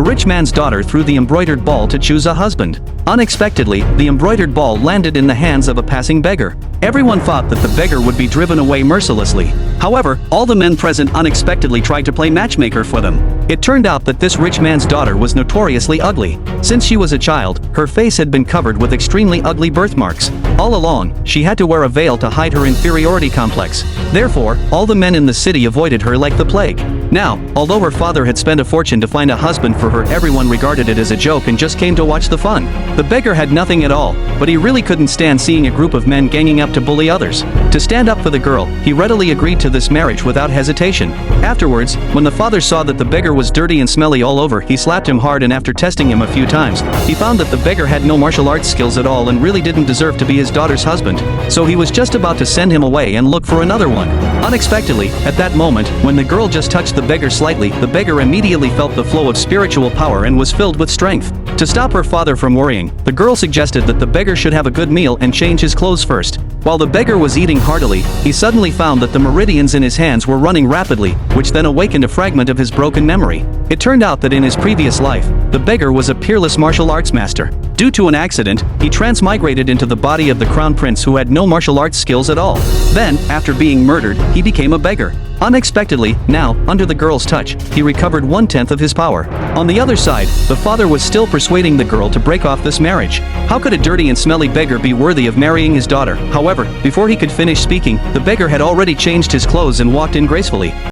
the rich man's daughter threw the embroidered ball to choose a husband. Unexpectedly, the embroidered ball landed in the hands of a passing beggar. Everyone thought that the beggar would be driven away mercilessly. However, all the men present unexpectedly tried to play matchmaker for them. It turned out that this rich man's daughter was notoriously ugly. Since she was a child, her face had been covered with extremely ugly birthmarks. All along, she had to wear a veil to hide her inferiority complex. Therefore, all the men in the city avoided her like the plague. Now, although her father had spent a fortune to find a husband for her, everyone regarded it as a joke and just came to watch the fun. The beggar had nothing at all, but he really couldn't stand seeing a group of men ganging up to bully others. To stand up for the girl, he readily agreed to this marriage without hesitation. Afterwards, when the father saw that the beggar was dirty and smelly all over, he slapped him hard, and after testing him a few times, he found that the beggar had no martial arts skills at all and really didn't deserve to be his daughter's husband. So he was just about to send him away and look for another one. Unexpectedly, at that moment, when the girl just touched the beggar slightly, the beggar immediately felt the flow of spiritual power and was filled with strength. To stop her father from worrying, the girl suggested that the beggar should have a good meal and change his clothes first. While the beggar was eating heartily, he suddenly found that the meridians in his hands were running rapidly, which then awakened a fragment of his broken memory. It turned out that in his previous life, the beggar was a peerless martial arts master. Due to an accident, he transmigrated into the body of the crown prince, who had no martial arts skills at all. Then, after being murdered, he became a beggar. Unexpectedly, now, under the girl's touch, he recovered 1/10 of his power. On the other side, the father was still persuading the girl to break off this marriage. How could a dirty and smelly beggar be worthy of marrying his daughter? However, before he could finish speaking, the beggar had already changed his clothes and walked in gracefully.